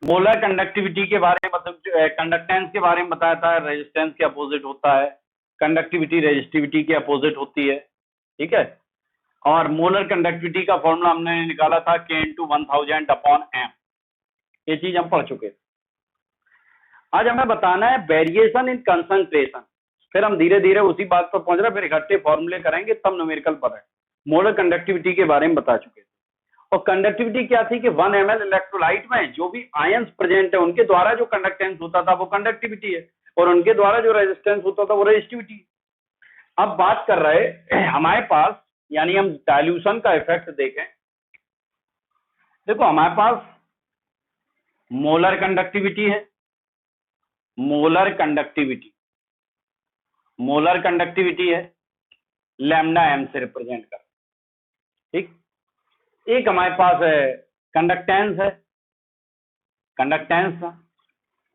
Molar conductivity के बारे में मतलब कंडक्टेंस के बारे में बताया था, रेजिस्टेंस के अपोजिट होता है, कंडक्टिविटी रेजिस्टिविटी के अपोजिट होती है, ठीक है। और मोलर कंडक्टिविटी का फॉर्मूला हमने निकाला था K × 1000/m, ये चीज हम पढ़ चुके थे। आज हमें बताना है वेरिएशन इन कंसंट्रेशन, फिर हम धीरे धीरे उसी बात पर पहुंच रहे, फिर इकट्ठे फॉर्मूले करेंगे तब न्यूमेरिकल पर है। मोलर कंडक्टिविटी के बारे में बता चुके थे, और कंडक्टिविटी क्या थी कि 1 ml इलेक्ट्रोलाइट में जो भी आयंस प्रेजेंट है उनके द्वारा जो कंडक्टेंस होता था वो कंडक्टिविटी है, और उनके द्वारा जो रेजिस्टेंस होता था वो रेजिस्टिविटी। अब बात कर रहे हमारे पास, यानी हम डाइल्यूशन का इफेक्ट देखें। देखो हमारे पास मोलर कंडक्टिविटी है, मोलर कंडक्टिविटी है लैम्डा m से रिप्रेजेंट कर, ठीक। एक हमारे पास है कंडक्टेंस है, कंडक्टेंस था,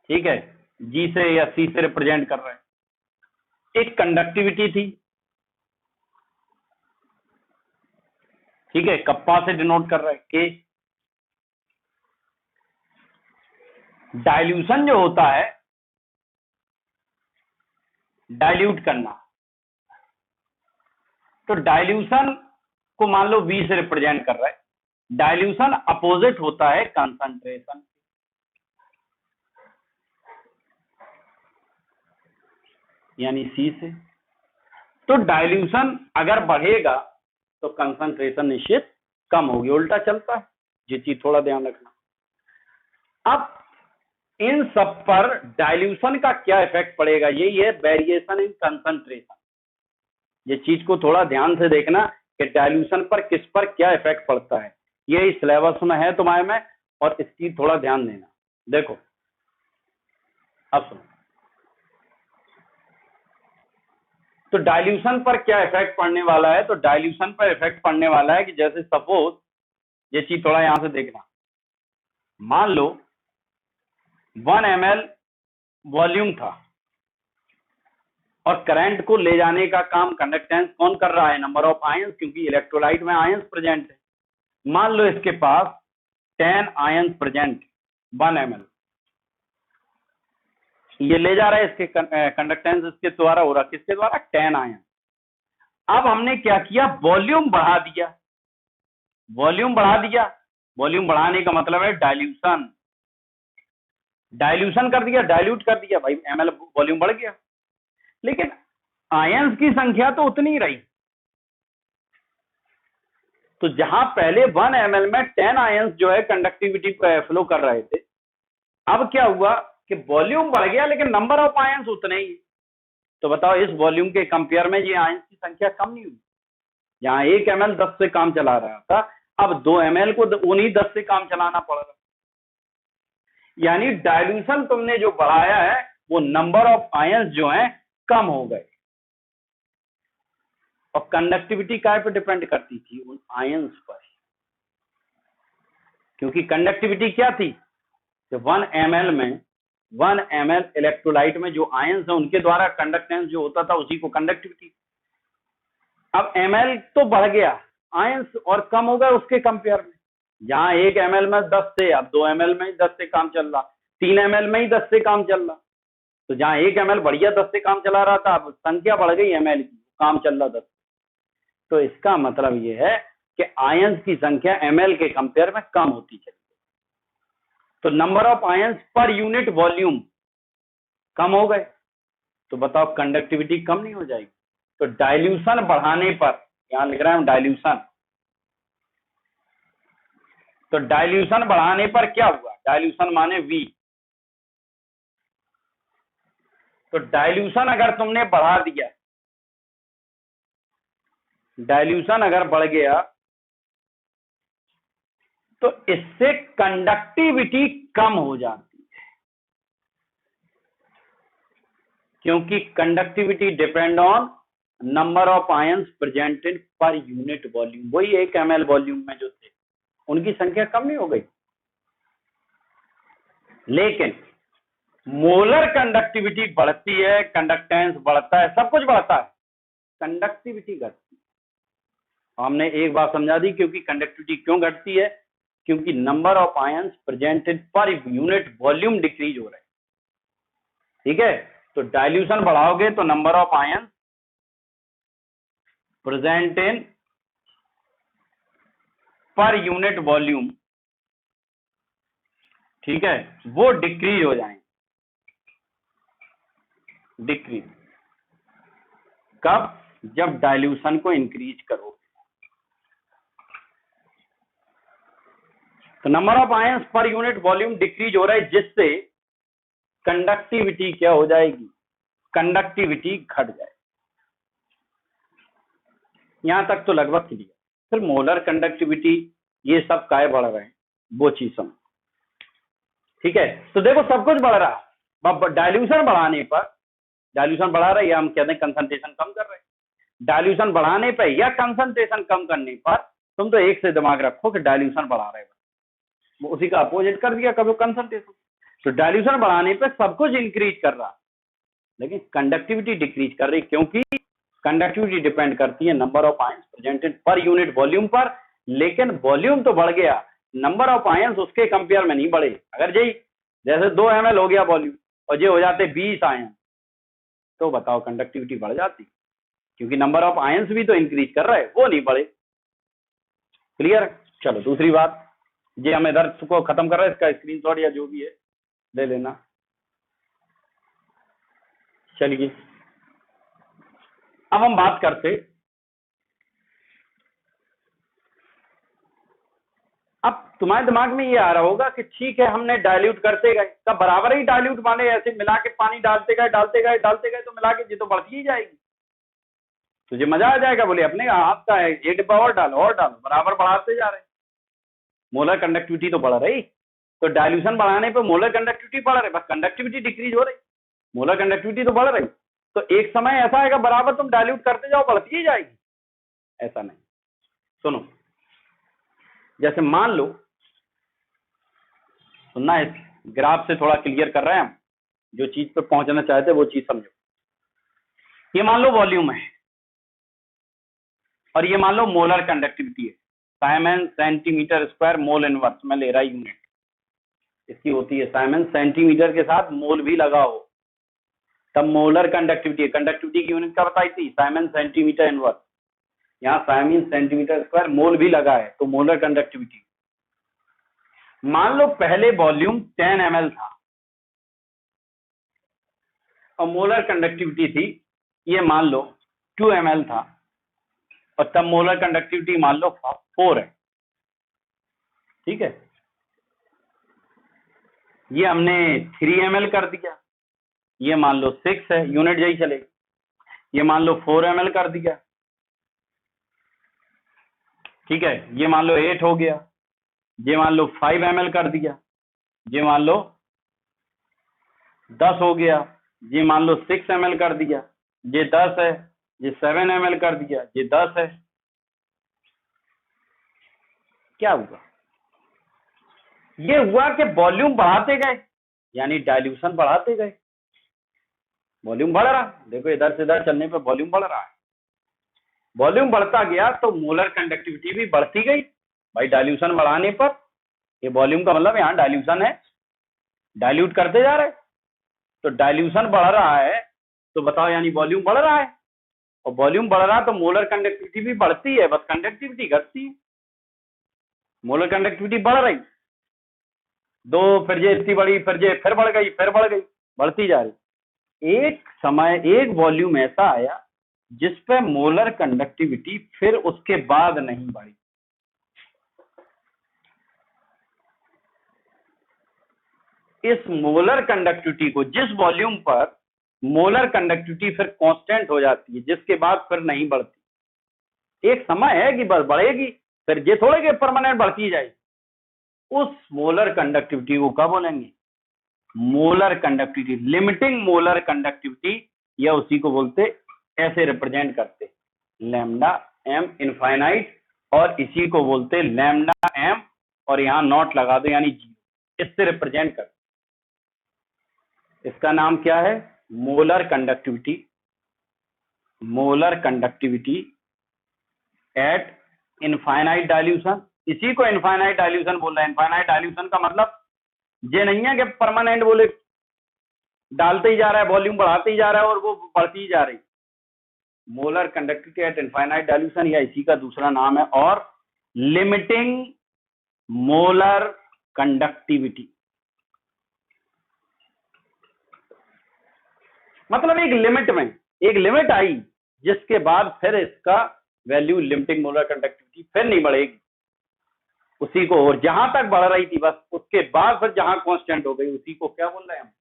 ठीक है, G से या C से रिप्रेजेंट कर रहे हैं। एक कंडक्टिविटी थी, ठीक है, कप्पा से डिनोट कर रहे हैं K। डाइल्यूशन जो होता है, डाइल्यूट करना, तो डाइल्यूशन को मान लो V से रिप्रेजेंट कर रहा है। डाइल्यूशन अपोजिट होता है कंसंट्रेशन, यानी C से। तो डाइल्यूशन अगर बढ़ेगा तो कंसंट्रेशन निश्चित कम होगी, उल्टा चलता है, ये चीज थोड़ा ध्यान रखना। अब इन सब पर डाइल्यूशन का क्या इफेक्ट पड़ेगा, यही है वेरिएशन इन कंसंट्रेशन। ये चीज को थोड़ा ध्यान से देखना कि डाइल्यूशन पर किस पर क्या इफेक्ट पड़ता है, ये इस सिलेबस में है तुम्हारे में, और इसकी थोड़ा ध्यान देना। देखो अब सुनो, तो डाइल्यूशन पर क्या इफेक्ट पड़ने वाला है, तो डाइल्यूशन पर इफेक्ट पड़ने वाला है कि जैसे सपोज, ये चीज थोड़ा यहां से देखना, मान लो 1 ml वॉल्यूम था और करंट को ले जाने का काम कंडक्टेंस कौन कर रहा है, नंबर ऑफ आयंस, क्योंकि इलेक्ट्रोलाइट में आयंस प्रेजेंट है। मान लो इसके पास 10 आयंस प्रेजेंट 1 ml, ये ले जा रहा है, इसके कंडक्टेंस इसके द्वारा हो रहा, किसके द्वारा, 10 आयंस। अब हमने क्या किया, वॉल्यूम बढ़ा दिया, वॉल्यूम बढ़ा दिया। वॉल्यूम बढ़ाने का मतलब है डाइल्यूशन, डाइल्यूशन कर दिया, डाइल्यूट कर दिया, भाई ml वॉल्यूम बढ़ गया, लेकिन आयंस की संख्या तो उतनी ही रही। तो जहां पहले 1 ml में 10 आयंस जो है कंडक्टिविटी फ्लो कर रहे थे, अब क्या हुआ कि वॉल्यूम बढ़ गया लेकिन नंबर ऑफ आयंस उतने ही। तो बताओ इस वॉल्यूम के कंपेयर में ये आयंस की संख्या कम नहीं हुई। जहां 1 ml 10 से काम चला रहा था, अब 2 ml को उन्हीं 10 से काम चलाना पड़ रहा। यानी डाइल्यूशन तुमने जो बढ़ाया है वो नंबर ऑफ आयंस जो है कम हो गए। और कंडक्टिविटी काय पे डिपेंड करती थी, उन आयंस पर, क्योंकि कंडक्टिविटी क्या थी, 1 ml में 1 ml इलेक्ट्रोलाइट में जो आयंस है उनके द्वारा कंडक्टेंस जो होता था उसी को कंडक्टिविटी। अब ml तो बढ़ गया, आयंस और कम हो गए उसके कंपेयर में। जहां 1 ml में 10 से, अब 2 ml में ही 10 से काम चल रहा, 3 ml में ही 10 से काम चल रहा। तो जहां 1 ml बढ़िया 10 से काम चला रहा था, अब संख्या बढ़ गई ml की, काम चल रहा 10। तो इसका मतलब यह है कि आयंस की संख्या ml के कंपेयर में कम होती चली। तो number of ions per unit volume कम हो गए, तो बताओ कंडक्टिविटी कम नहीं हो जाएगी। तो डाइल्यूशन बढ़ाने पर, यहां लिख रहे हैं डाइल्यूशन, तो डाइल्यूशन बढ़ाने पर क्या हुआ, डाइल्यूशन माने V। तो डाइल्यूशन अगर तुमने बढ़ा दिया, डाइल्यूशन अगर बढ़ गया तो इससे कंडक्टिविटी कम हो जाती है, क्योंकि conductivity depend on number of ions presented पर यूनिट वॉल्यूम। वही 1 ml वॉल्यूम में जो थे उनकी संख्या कम नहीं हो गई, लेकिन मोलर कंडक्टिविटी बढ़ती है, कंडक्टेंस बढ़ता है, सब कुछ बढ़ता है, कंडक्टिविटी घटती है। हमने एक बात समझा दी, क्योंकि कंडक्टिविटी क्यों घटती है, क्योंकि नंबर ऑफ आयंस प्रेजेंटेड पर यूनिट वॉल्यूम डिक्रीज हो रहा है। ठीक है, तो डाइल्यूशन बढ़ाओगे तो number of ions present in पर यूनिट वॉल्यूम, ठीक है, वो डिक्रीज हो जाएंगे। डिक्रीज कब? जब डाइल्यूशन को इंक्रीज करो। तो number of ions per unit volume decrease हो रहा है, जिससे कंडक्टिविटी क्या हो जाएगी? कंडक्टिविटी घट जाएगी। यहां तक तो लगभग क्लियर। फिर मोलर कंडक्टिविटी ये सब काय बढ़ रहे हैं, वो चीज समझ। ठीक है, तो देखो सब कुछ बढ़ रहा है। डाइल्यूशन बढ़ाने पर, डाइल्यूशन बढ़ा रहे हैं, हम कहते हैं कंसंट्रेशन कम कर रहे हैं। डाइल्यूशन बढ़ाने पर या कंसंट्रेशन कम करने पर तुम तो एक से दिमाग रखो कि डाइल्यूशन बढ़ा रहे हो, वो उसी का अपोजिट कर दिया कभी कंसंट्रेशन। तो डाइल्यूशन बढ़ाने पर सब कुछ इंक्रीज कर रहा, लेकिन कंडक्टिविटी डिक्रीज कर रही, क्योंकि कंडक्टिविटी डिपेंड करती है नंबर ऑफ आयंस प्रेजेंटेड पर यूनिट वॉल्यूम पर। लेकिन वॉल्यूम तो बढ़ गया, नंबर ऑफ आयंस उसके कंपेयर में नहीं बढ़े। अगर जैसे 2 ml हो गया वॉल्यूम और ये हो जाते 20 आयन, तो बताओ कंडक्टिविटी बढ़ जाती, क्योंकि नंबर ऑफ आयंस भी तो इंक्रीज कर रहा है, वो नहीं बढ़े। क्लियर? चलो दूसरी बात, ये हम इधर को खत्म कर रहे हैं, इसका स्क्रीनशॉट या जो भी है ले लेना। चलिए अब हम बात करते, अब तुम्हारे दिमाग में ये आ रहा होगा कि ठीक है हमने डाइल्यूट करते गए, तब बराबर ही डाइल्यूट माने ऐसे मिला के पानी डालते गए तो मिला के ये तो बढ़ती ही जाएगी, तुझे मजा आ जाएगा। बोले अपने हाथ का है, एक डिब्बा और डालो बराबर बढ़ाते जा रहे, मोलर कंडक्टिविटी तो बढ़ रही। तो डाइल्यूशन बढ़ाने पे मोलर कंडक्टिविटी बढ़ रही, बस कंडक्टिविटी डिक्रीज हो रही, मोलर कंडक्टिविटी तो बढ़ रही। तो एक समय ऐसा आएगा बराबर तुम डाइल्यूट करते जाओ बढ़ती ही जाएगी, ऐसा नहीं। सुनो, जैसे मान लो, सुनना है, ग्राफ से थोड़ा क्लियर कर रहे हैं हम, जो चीज पे पहुंचना चाहते हैं वो चीज समझो। ये मान लो वॉल्यूम है और ये मान लो मोलर कंडक्टिविटी है, Simon centimetre square mole inverse में ले रहा यूनिट इसकी होती है। साइमन सेंटीमीटर के साथ मोल भी लगाओ तब मोलर कंडक्टिविटी है। कंडक्टिविटी की यूनिट क्या बताई थी? साइमन सेंटीमीटर इनवर्स, यहाँ साइमन सेंटीमीटर स्क्वायर मोल भी लगा है तो मोलर कंडक्टिविटी। मान लो पहले वॉल्यूम 10 ml था और मोलर कंडक्टिविटी थी, ये मान लो 2 ml था और तब मोलर कंडक्टिविटी मान लो 4 है। ठीक है, ये हमने 3 ml कर दिया, ये मान लो 6 है, यूनिट यही चलेगी। ये मान लो 4 ml कर दिया, ठीक है, ये मान लो 8 हो गया। ये मान लो 5 ml कर दिया, ये मान लो 10 हो गया। ये मान लो 6 ml कर दिया, ये 10 है। ये 7 ml कर दिया, ये 10 है। क्या हुआ? ये हुआ कि वॉल्यूम बढ़ाते गए, यानी डाइल्यूशन बढ़ाते गए, वॉल्यूम बढ़ रहा। देखो इधर से इधर चलने पे वॉल्यूम बढ़ रहा है, वॉल्यूम बढ़ता गया तो मोलर कंडक्टिविटी भी बढ़ती गई भाई डाइल्यूशन बढ़ाने पर। ये वॉल्यूम का मतलब यहाँ डाइल्यूशन है, डाइल्यूट करते जा रहे, तो डाइल्यूशन बढ़ रहा है तो बताओ यानी वॉल्यूम बढ़ रहा है, और वॉल्यूम बढ़ रहा है तो मोलर कंडक्टिविटी भी बढ़ती है, बस कंडक्टिविटी घटती है। मोलर कंडक्टिविटी बढ़ रही, दो फिर ये इतनी बड़ी, फिर ये फिर बढ़ गई, बढ़ती जा रही। एक समय एक वॉल्यूम ऐसा आया जिस पे मोलर कंडक्टिविटी फिर उसके बाद नहीं बढ़ी। इस मोलर कंडक्टिविटी को, जिस वॉल्यूम पर मोलर कंडक्टिविटी फिर कांस्टेंट हो जाती है, जिसके बाद फिर नहीं बढ़ती, एक समय है कि बस बढ़ेगी, फिर ये थोड़े कि परमानेंट बढ़ती जाएगी, उस मोलर कंडक्टिविटी को क्या बोलेंगे? Molar conductivity, limiting molar conductivity, या उसी को बोलते, ऐसे रिप्रेजेंट करते लैम्डा एम इनफाइनाइट, और इसी को बोलते लैम्डा एम, और यहां नॉट लगा दो यानी जीरो, इससे रिप्रेजेंट करते। इसका नाम क्या है? Molar conductivity. Molar conductivity eight infinite dilution इसी को इनफाइनाइट डाइल्यूशन बोल रहा है। इनफाइनाइट डाइल्यूशन का मतलब ये नहीं है कि परमानेंट बोले डालते ही जा रहा है, वॉल्यूम बढ़ाते ही जा रहा है और वो बढ़ती ही जा रही। Molar conductivity eight infinite dilution या इसी का दूसरा नाम है। और लिमिटिंग मोलर कंडक्टिविटी मतलब एक लिमिट आई जिसके बाद फिर इसका वैल्यू लिमिटिंग मोलर कंडक्टिविटी फिर नहीं बढ़ेगी उसी को, और जहां तक बढ़ रही थी बस उसके बाद फिर जहां कांस्टेंट हो गई उसी को क्या बोल रहे हैं हम,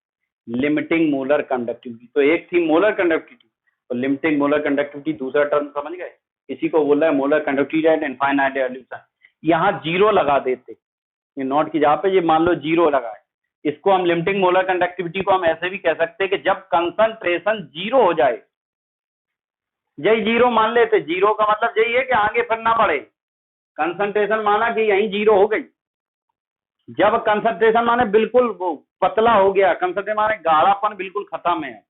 लिमिटिंग मोलर कंडक्टिविटी। तो एक थी मोलर कंडक्टिविटी और लिमिटिंग मोलर कंडक्टिविटी दूसरा टर्म समझ गए, इसी को बोल रहा है molar conductivity eight infinite dilution. यहाँ जीरो लगा देते, ये नोट की जगह पे ये मान लो जीरो लगा है, इसको हम लिमिटिंग मोलर कंडक्टिविटी को हम ऐसे भी कह सकते हैं कि जब कंसंट्रेशन जीरो हो जाए, यही जीरो मान लेते, जीरो का मतलब यही है कि आगे फिर ना बढ़े। कंसंट्रेशन माना कि यही जीरो हो गई, जब कंसंट्रेशन माने बिल्कुल वो पतला हो गया, कंसंट्रेशन माने गाढ़ापन बिल्कुल खत्म है,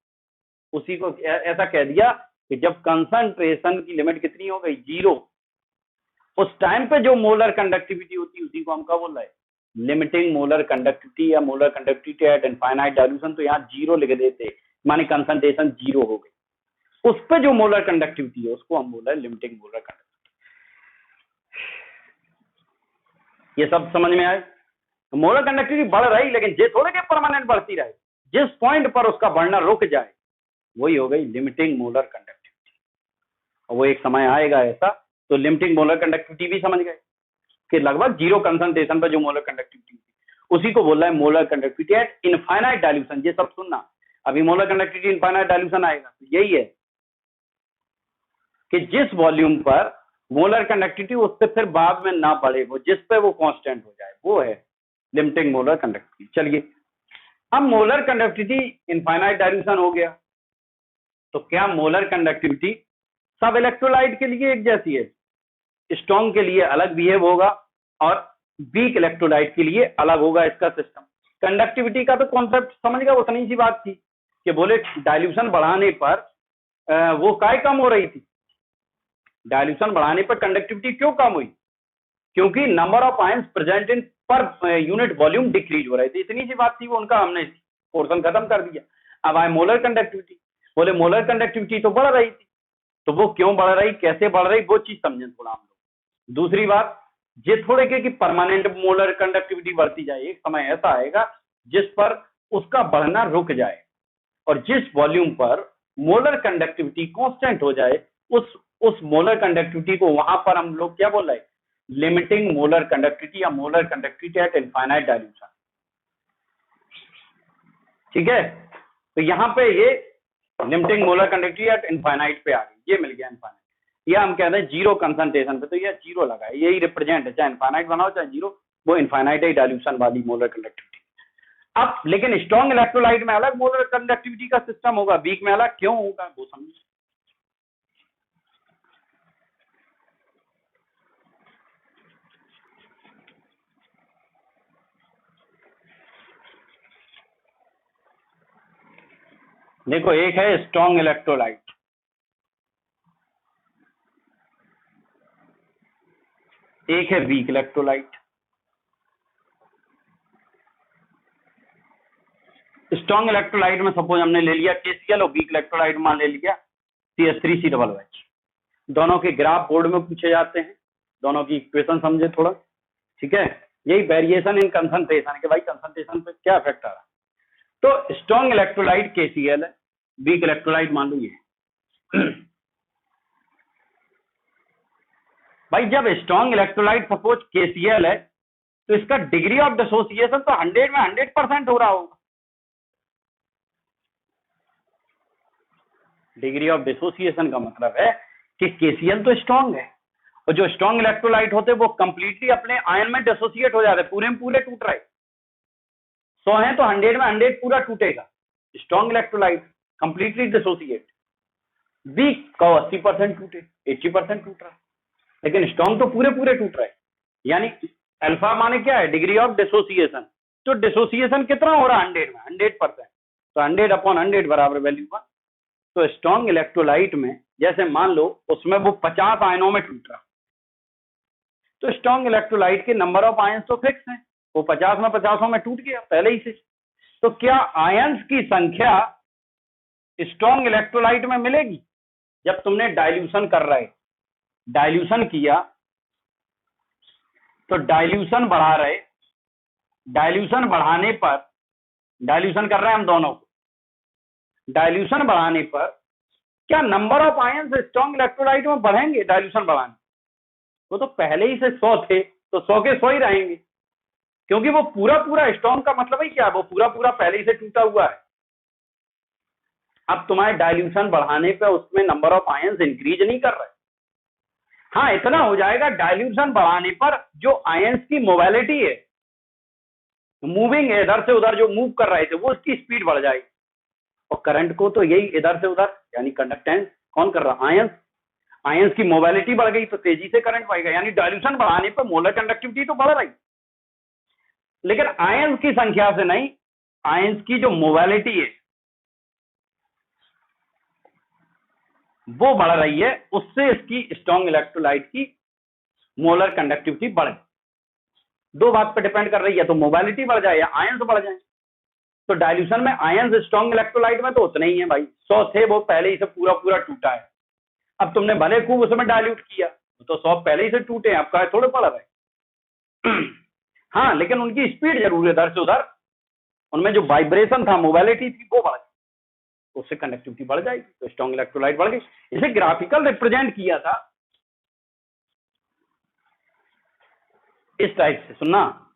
उसी को ऐसा कह दिया कि जब कंसंट्रेशन की लिमिट कितनी हो गई, जीरो, उस टाइम पे जो मोलर कंडक्टिविटी होती है उसी को हम क्या बोल रहे हैं, लिमिटिंग मोलर कंडक्टिविटी या molar conductivity eight infinite dilution. तो यहाँ जीरो लिख देते माने कंसंट्रेशन जीरो हो गई, उस पे जो मोलर कंडक्टिविटी है उसको हम बोल रहे हैं लिमिटिंग मोलर कंडक्टिविटी। ये सब समझ में आए। मोलर कंडक्टिविटी बढ़ रही लेकिन जे थोड़े के परमानेंट बढ़ती रहे, जिस पॉइंट पर उसका बढ़ना रुक जाए वही हो गई लिमिटिंग मोलर कंडक्टिविटी। और वो एक समय आएगा ऐसा, तो लिमिटिंग मोलर कंडक्टिविटी भी समझ गए कि लगभग जीरो कंसंट्रेशन पर जो मोलर कंडक्टिविटी उसी को बोल रहा है molar conductivity eight infinite dilution. ये सब सुनना, अभी मोलर कंडक्टिविटी इनफाइनाइट डाइल्यूशन आएगा, तो यही है कि जिस वॉल्यूम पर मोलर कंडक्टिविटी उससे फिर बाद में ना बढ़े, वो जिस पे वो कांस्टेंट हो जाए, वो है लिमिटिंग मोलर कंडक्टिविटी। चलिए, अब मोलर कंडक्टिविटी इनफाइनाइट डाइल्यूशन हो गया, तो क्या मोलर कंडक्टिविटी सब इलेक्ट्रोलाइट के लिए एक जैसी है? स्ट्रॉन्ग के लिए अलग बिहेव होगा और वीक इलेक्ट्रोलाइट के लिए अलग होगा इसका सिस्टम। कंडक्टिविटी का तो कॉन्सेप्ट समझ गया, उतनी सी बात थी कि बोले डाइल्यूशन बढ़ाने पर वो काय कम हो रही थी, डाइल्यूशन बढ़ाने पर कंडक्टिविटी क्यों कम हुई, क्योंकि number of ions present in पर यूनिट वॉल्यूम डिक्रीज हो रहे थे, इतनी सी बात थी। वो उनका हमने पोर्शन खत्म कर दिया। अब आए मोलर कंडक्टिविटी, बोले मोलर कंडक्टिविटी तो बढ़ रही थी, तो वो क्यों बढ़ रही, कैसे बढ़ रही, वो चीज समझें थोड़ा हम लोग। दूसरी बात, ये थोड़े के कि परमानेंट मोलर कंडक्टिविटी बढ़ती जाए, एक समय ऐसा आएगा जिस पर उसका बढ़ना रुक जाए, और जिस वॉल्यूम पर मोलर कंडक्टिविटी कांस्टेंट हो जाए उस मोलर कंडक्टिविटी को वहां पर हम लोग क्या बोल रहे हैं, लिमिटिंग मोलर कंडक्टिविटी या molar conductivity eight infinite dilution. ठीक है, तो यहां पे ये limiting molar conductivity eight infinite पे आ गई, ये मिल गया इनफाइनाइट। ये हम कहते हैं जीरो कंसंट्रेशन पे, तो ये जीरो लगा है, यही रिप्रेजेंट है, चाहे इनफाइनाइट बनाओ चाहे जीरो, वो इनफाइनाइट है डाइल्यूशन वाली मोलर कंडक्टिविटी। अब लेकिन स्ट्रॉन्ग इलेक्ट्रोलाइट में अलग मोलर कंडक्टिविटी का सिस्टम होगा, वीक में अलग, क्यों होगा वो समझिए। देखो, एक है स्ट्रॉन्ग इलेक्ट्रोलाइट, एक है वीक इलेक्ट्रोलाइट। स्ट्रॉन्ग इलेक्ट्रोलाइट में सपोज हमने ले लिया KCl और वीक इलेक्ट्रोलाइट में ले लिया CH3COOH। दोनों के ग्राफ बोर्ड में पूछे जाते हैं, दोनों की इक्वेशन समझे थोड़ा, ठीक है। यही वेरिएशन इन कंसंट्रेशन के, भाई कंसंट्रेशन पे क्या इफेक्ट आ रहा है। तो स्ट्रॉन्ग इलेक्ट्रोलाइट KCl है, वीक इलेक्ट्रोलाइट मान लो ये। भाई जब स्ट्रॉन्ग इलेक्ट्रोलाइट सपोज KCl है, तो इसका डिग्री ऑफ डिसोसिएशन तो 100 में 100% हो रहा होगा। डिग्री ऑफ डिसोसिएशन का मतलब है कि KCl तो स्ट्रॉन्ग है, और जो स्ट्रॉन्ग इलेक्ट्रोलाइट होते हैं वो कंप्लीटली अपने आयन में डिसोसिएट हो जाते हैं, पूरे में पूरे टूट रहे। 100 है तो 100 में 100 पूरा टूटेगा, strong electrolyte completely dissociate. Weak का 80% टूटे, 80% टूट रहा है, लेकिन स्ट्रॉन्ग तो पूरे पूरे टूट रहे। यानी अल्फा माने क्या है, डिग्री ऑफ डिसोसिएशन। तो डिसोसिएशन कितना हो रहा है 100 में 100%, तो 100/100 बराबर वैल्यू का। तो स्ट्रॉन्ग इलेक्ट्रोलाइट में जैसे मान लो उसमें वो 50 आयनों में टूट रहा, तो स्ट्रॉन्ग इलेक्ट्रोलाइट के नंबर ऑफ आयंस तो फिक्स है, वो 50 में 50 में टूट गया पहले ही से। तो क्या आयंस की संख्या स्ट्रॉन्ग इलेक्ट्रोलाइट में मिलेगी? जब तुमने डाइल्यूशन कर रहे, डाइल्यूशन किया तो डाइल्यूशन बढ़ा रहे, डाइल्यूशन बढ़ाने पर, डाइल्यूशन कर रहे हैं हम दोनों को, डाइल्यूशन बढ़ाने पर क्या number of ions strong electrolyte में बढ़ेंगे? डाइल्यूशन बढ़ाने, वो तो पहले ही से 100 थे तो 100 के 100 ही रहेंगे, क्योंकि वो पूरा पूरा स्ट्रॉन्ग का मतलब ही क्या है, वो पूरा पूरा पहले ही से टूटा हुआ है। अब तुम्हारे डाइल्यूशन बढ़ाने पे उसमें नंबर ऑफ आयंस इंक्रीज नहीं कर रहे। हाँ, इतना हो जाएगा, डाइल्यूशन बढ़ाने पर जो आयंस की मोबिलिटी है, मूविंग है, इधर से उधर जो मूव कर रहे थे, वो उसकी स्पीड बढ़ जाएगी। और करंट को तो यही इधर से उधर, यानी कंडक्टेंस कौन कर रहा? आयंस। आयंस की मोबिलिटी बढ़ गई तो तेजी से करंट बढ़ेगा, यानी डाइल्यूशन बढ़ाने पर मोलर कंडक्टिविटी तो बढ़ रही, लेकिन आयंस की संख्या से नहीं, आयंस की जो मोबिलिटी है वो बढ़ रही है, उससे इसकी स्ट्रॉन्ग इलेक्ट्रोलाइट की मोलर कंडक्टिविटी बढ़ गई। दो बात पर डिपेंड कर रही है, तो मोबिलिटी बढ़ जाए या आयंस बढ़ जाए। तो डाइल्यूशन में आयंस स्ट्रॉन्ग इलेक्ट्रोलाइट में तो उतने ही है भाई, 100 थे वो पहले ही से पूरा पूरा टूटा है। अब तुमने भले खूब उसमें डाइल्यूट किया तो 100 पहले ही से टूटे हैं, आपका थोड़े पड़ रहे। हाँ, लेकिन उनकी स्पीड जरूर है, इधर से उधर उनमें जो वाइब्रेशन था, मोबिलिटी थी, वो बढ़ गई, उससे कंडक्टिविटी बढ़ जाएगी, तो स्ट्रॉन्ग इलेक्ट्रोलाइट बढ़ गई। इसे ग्राफिकल रिप्रेजेंट किया था इस टाइप से, सुनना,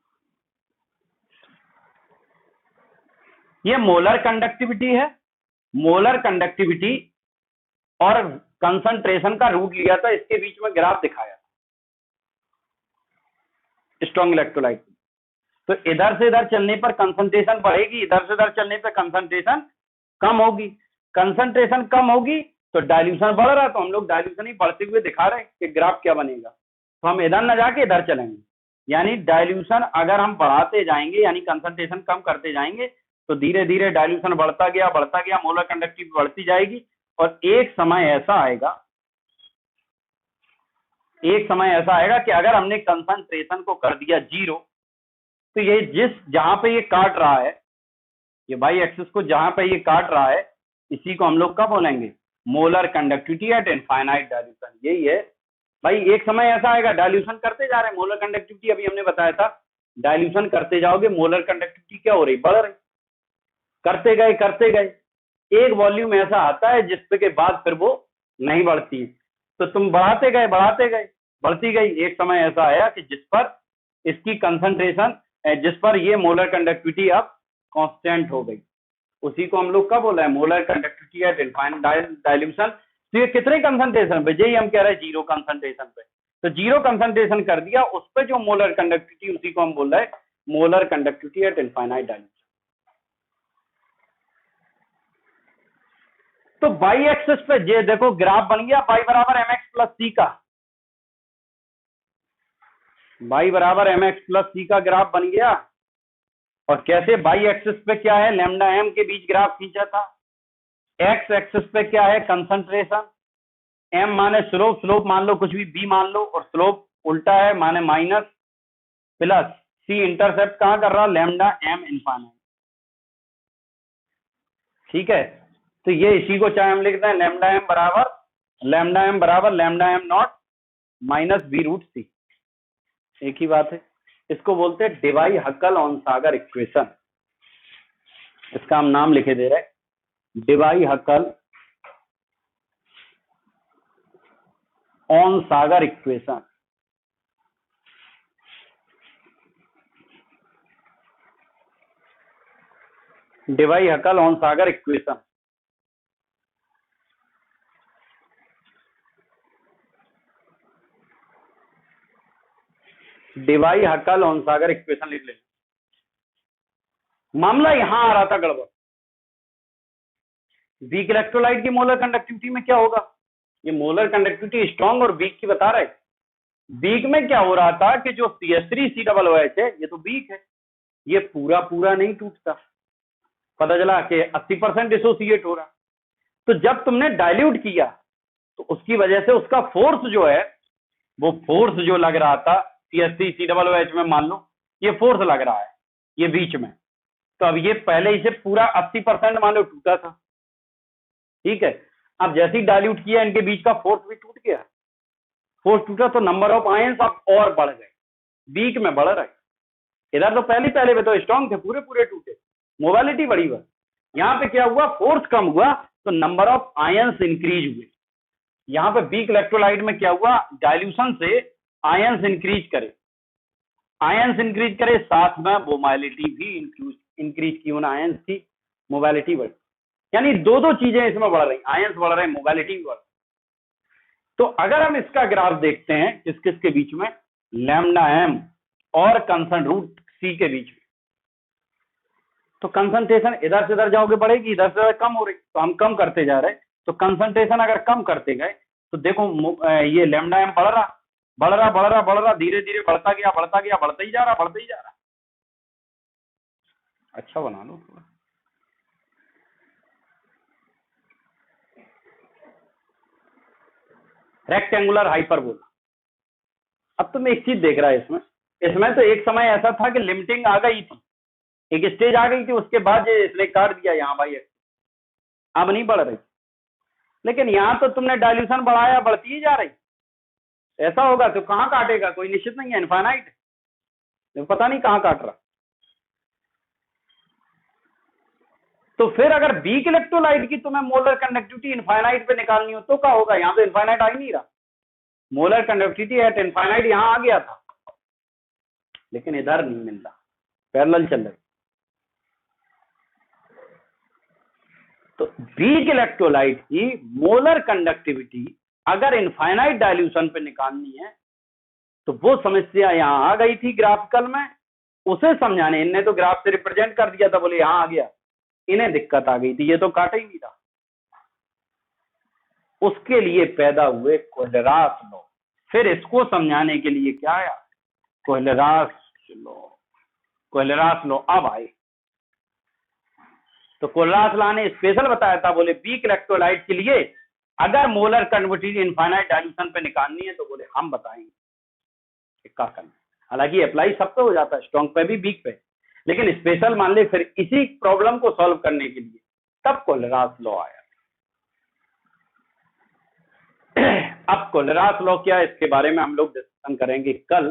ये मोलर कंडक्टिविटी है, मोलर कंडक्टिविटी और कंसंट्रेशन का रूट लिया था, इसके बीच में ग्राफ दिखाया था स्ट्रॉन्ग इलेक्ट्रोलाइट। तो इधर से इधर चलने पर कंसंट्रेशन बढ़ेगी, इधर से इधर चलने पर कंसंट्रेशन कम होगी, कंसंट्रेशन कम होगी तो डाइल्यूशन बढ़ रहा है, तो हम लोग डाइल्यूशन ही बढ़ते हुए दिखा रहे हैं कि ग्राफ क्या बनेगा। तो हम इधर न जाके इधर चलेंगे, यानी डाइल्यूशन अगर हम बढ़ाते जाएंगे, यानी कंसंट्रेशन कम करते जाएंगे, तो धीरे धीरे डाइल्यूशन बढ़ता गया, मोलर कंडक्टिविटी बढ़ती जाएगी, और एक समय ऐसा आएगा, एक समय ऐसा आएगा कि अगर हमने कंसंट्रेशन को कर दिया 0, तो ये जहां पे ये काट रहा है, ये बाई एक्सिस को जहां पे ये काट रहा है, इसी को हम लोग क्या बोलेंगे? Molar conductivity eight infinite dilution. यही है भाई, एक समय ऐसा आएगा, डाइल्यूशन करते जा रहे हैं, मोलर कंडक्टिविटी अभी हमने बताया था, डाइल्यूशन करते जाओगे मोलर कंडक्टिविटी क्या हो रही? बढ़ रही, करते गए एक वॉल्यूम ऐसा आता है जिसपे के बाद फिर वो नहीं बढ़ती, तो तुम बढ़ाते गए बढ़ती गई, एक समय ऐसा आया कि जिस पर इसकी कंसंट्रेशन, जिस पर ये मोलर कंडक्टिविटी अब कांस्टेंट हो गई, उसी को हम लोग क्या बोला है? Molar conductivity eight infinite dilution. तो ये कितने कंसंट्रेशन पे? यही हम कह रहे हैं 0 कंसंट्रेशन पे, तो 0 कंसंट्रेशन कर दिया, उस पर जो मोलर कंडक्टिविटी, उसी को हम बोल रहे हैं molar conductivity eight infinite dilution. तो बाई एक्सिस पे ये देखो ग्राफ बन गया, बाई बराबर mx प्लस सी का, बाई बराबर mx प्लस सी का ग्राफ बन गया। और कैसे? बाई एक्सिस पे क्या है? लैम्डा एम के बीच ग्राफ खींचा था। एक्स एक्सिस पे क्या है? कंसंट्रेशन। एम माने स्लोप, स्लोप मान लो कुछ भी, बी मान लो, और स्लोप उल्टा है माने माइनस, प्लस सी इंटरसेप्ट कहां कर रहा? Lambda M infinite. ठीक है, तो ये इसी को चाहे हम लिखते हैं लैम्डा एम बराबर lambda M naught minus B root C, एक ही बात है। इसको बोलते हैं डिवाई हक्कल ऑन-सागर इक्वेशन, इसका हम नाम लिखे दे रहे हैं Dibai हक्कल ऑन-सागर equation. Dibai हक्कल ऑन-सागर equation, Dibai हक्कल ऑन-सागर equation लिख ले। मामला यहां आ रहा था गड़बड़, वीक इलेक्ट्रोलाइट की मोलर कंडक्टिविटी में क्या होगा? ये मोलर कंडक्टिविटी स्ट्रॉन्ग और वीक की बता रहे। वीक में क्या हो रहा था कि जो CH3COOH है, ये तो वीक है, ये पूरा पूरा नहीं टूटता, पता चला कि 80% डिसोसिएट हो रहा। तो जब तुमने डाइल्यूट किया तो उसकी वजह से उसका फोर्स जो है, वो फोर्स जो लग रहा था CH3 COOH में मान लो ये फोर्स लग रहा है ये बीच में, तो अब ये पहले इसे पूरा 80% मान लो टूटा था, ठीक है। अब जैसे ही डाइल्यूट किया इनके बीच का फोर्स भी टूट गया, फोर्स टूटा तो नंबर ऑफ आयंस अब और बढ़ गए, वीक में बढ़ रहे। इधर तो पहले में तो स्ट्रॉन्ग थे, पूरे पूरे टूटे, मोबालिटी बढ़ी हुआ। यहाँ पे क्या हुआ, फोर्स कम हुआ तो नंबर ऑफ आयंस इंक्रीज हुए। यहाँ पे वीक इलेक्ट्रोलाइट में क्या हुआ, डाइल्यूशन से आयंस इंक्रीज करे, आयंस इंक्रीज करे, साथ में मोबाइलिटी भी इंक्रीज की, उन आयंस की मोबाइलिटी बढ़ी। यानी दो चीजें इसमें बढ़ रही, आयंस बढ़ रहे, मोबाइलिटी भी बढ़ रही। तो अगर हम इसका ग्राफ देखते हैं किस किस के बीच में, लैम्डा एम और कंसर्न रूट सी के बीच में, तो कंसंट्रेशन इधर से इधर जाओगे बढ़ेगी, इधर से इधर कम हो रही, तो हम कम करते जा रहे। तो कंसंट्रेशन अगर कम करते गए तो देखो ये लैम्डा एम बढ़ रहा, धीरे धीरे बढ़ता गया, बढ़ता ही जा रहा। अच्छा बना लो थोड़ा। Rectangular hyperbola. अब तुम एक चीज देख रहा है इसमें तो एक समय ऐसा था कि लिमिटिंग आ गई थी, एक स्टेज आ गई थी, उसके बाद इसने काट दिया यहाँ भाई, अब नहीं बढ़ रही। लेकिन यहाँ तो तुमने डाइल्यूशन बढ़ाया, बढ़ती ही जा रही। ऐसा होगा तो कहाँ काटेगा, कोई निश्चित नहीं है, इनफाइनाइट, पता नहीं कहाँ काट रहा। तो फिर अगर वीक इलेक्ट्रोलाइट की तुम्हें मोलर कंडक्टिविटी इनफाइनाइट पे निकालनी हो तो क्या होगा, यहाँ तो इनफाइनाइट आ ही नहीं रहा, मोलर कंडक्टिविटी एट इनफाइनाइट यहाँ आ गया था, लेकिन इधर नहीं मिल रहा, पैरेलल चल रही। तो वीक इलेक्ट्रोलाइट की मोलर कंडक्टिविटी अगर इनफाइनाइट डाइल्यूशन पे निकालनी है तो वो समस्या यहां आ गई थी ग्राफिकल में, उसे समझाने इनने तो ग्राफ से रिप्रेजेंट कर दिया था, बोले यहां आ गया, इन्हें दिक्कत आ गई थी, ये तो काटा ही नहीं था। उसके लिए पैदा हुए कोहलरास लॉ। फिर इसको समझाने के लिए क्या आया, कोहलरास लॉ अब आए। तो कोहलरास लॉ ने स्पेशल बताया था, बोले वीक इलेक्ट्रोलाइट के लिए अगर मोलर कंडक्टिविटी इनफाइनाइट डाइल्यूशन पे निकालनी है तो बोले हम बताएंगे क्या करना। हालांकि अप्लाई सब पे हो जाता है, स्ट्रॉन्ग पे भी वीक पे, लेकिन स्पेशल मान ले फिर इसी प्रॉब्लम को सॉल्व करने के लिए तब कोहलरास लॉ आया। अब कोहलरास लॉ क्या है, इसके बारे में हम लोग डिस्कशन करेंगे कल।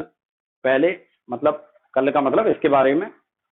पहले मतलब कल का मतलब इसके बारे में